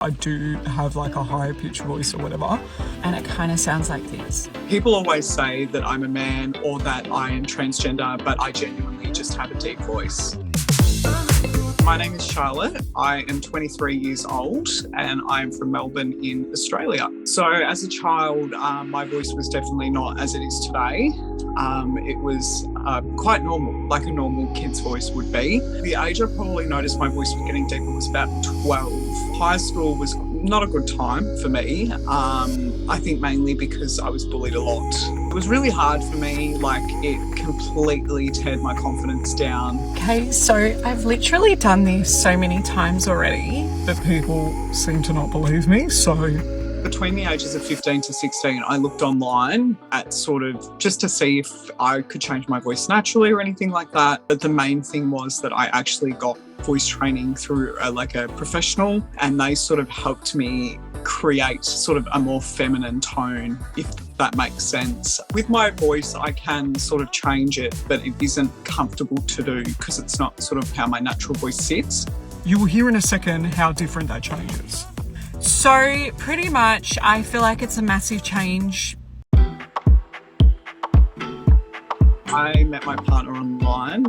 I do have like a higher pitched voice or whatever. And it kind of sounds like this. People always say that I'm a man or that I am transgender, but I genuinely just have a deep voice. My name is Charlotte. I am 23 years old and I'm from Melbourne in Australia. So as a child, my voice was definitely not as it is today. It was quite normal, like a normal kid's voice would be. The age I probably noticed my voice was getting deeper was about 12. High school was not a good time for me. I think mainly because I was bullied a lot. It was really hard for me, like it completely teared my confidence down. Okay, so I've literally done this so many times already. But people seem to not believe me, so Between the ages of 15 to 16, I looked online at sort of just to see if I could change my voice naturally or anything like that. But the main thing was that I actually got voice training through a professional, and they sort of helped me create sort of a more feminine tone, if that makes sense. With my voice, I can sort of change it, but it isn't comfortable to do because it's not sort of how my natural voice sits. you will hear in a second how different that changes. So pretty much, I feel like it's a massive change. I met my partner online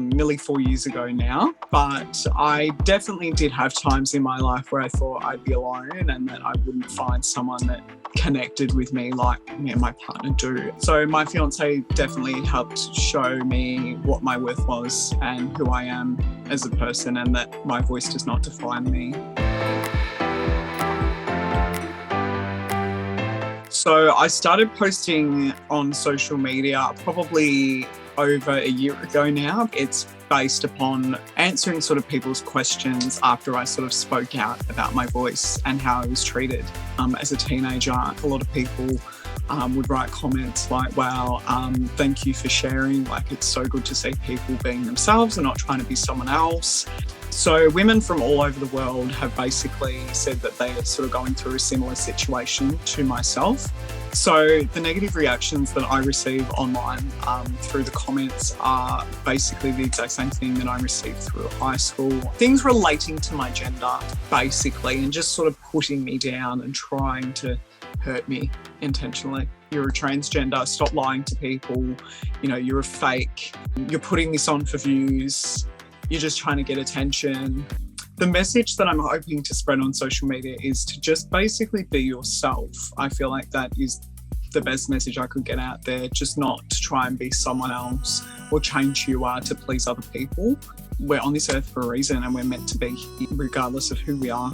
nearly 4 years ago now, but I definitely did have times in my life where I thought I'd be alone and that I wouldn't find someone that connected with me like me and my partner do. So my fiance definitely helped show me what my worth was and who I am as a person, and that my voice does not define me. So I started posting on social media probably over a year ago now. It's based upon answering sort of people's questions after I sort of spoke out about my voice and how I was treated as a teenager. A lot of people would write comments like, wow, thank you for sharing. Like, it's so good to see people being themselves and not trying to be someone else. So women from all over the world have basically said that they are sort of going through a similar situation to myself. So the negative reactions that I receive online through the comments are basically the exact same thing that I received through high school. Things relating to my gender, basically, and just sort of putting me down and trying to hurt me intentionally. You're a transgender, stop lying to people, you know, you're a fake, you're putting this on for views, you're just trying to get attention. The message that I'm hoping to spread on social media is to just basically be yourself. I feel like that is the best message I could get out there, just not to try and be someone else or change who you are to please other people. We're on this earth for a reason and we're meant to be here regardless of who we are.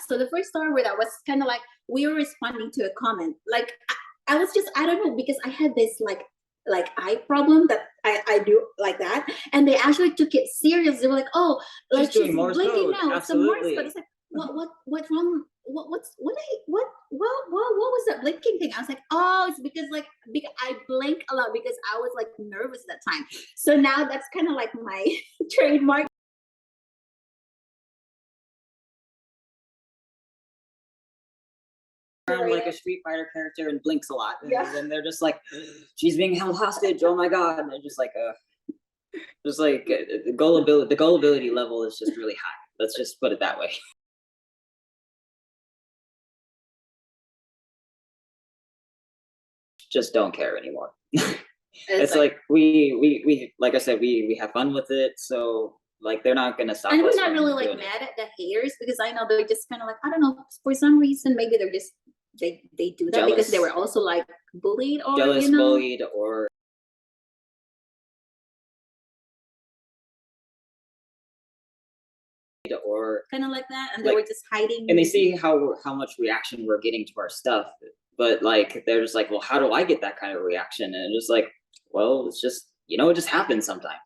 So the first story where that was kind of like we were responding to a comment. Like I was just, I don't know, because I had this like eye problem that I do like that, and they actually took it serious. They were like, oh, like she's blinking now. It's a Morse code. It's like, what's wrong? What was that blinking thing? I was like, oh, it's because I blink a lot because I was like nervous that time. So now that's kind of like my trademark. Like a Street Fighter character and blinks a lot, and then they're just like, she's being held hostage, oh my god, and they're just like the gullibility level is just really high. Let's just put it that way. Just don't care anymore. It's like we like I said, we have fun with it, so like they're not gonna stop us. And we're not really like mad at the haters, because I know they're just kind of like, I don't know, for some reason maybe they're just they do that jealous, because they were also like bullied or jealous, you know? bullied, or kind of like that, and like, they were just hiding. And they see how much reaction we're getting to our stuff, but like they're just like, well, how do I get that kind of reaction? And just like, well, it's just, you know, it just happens sometimes.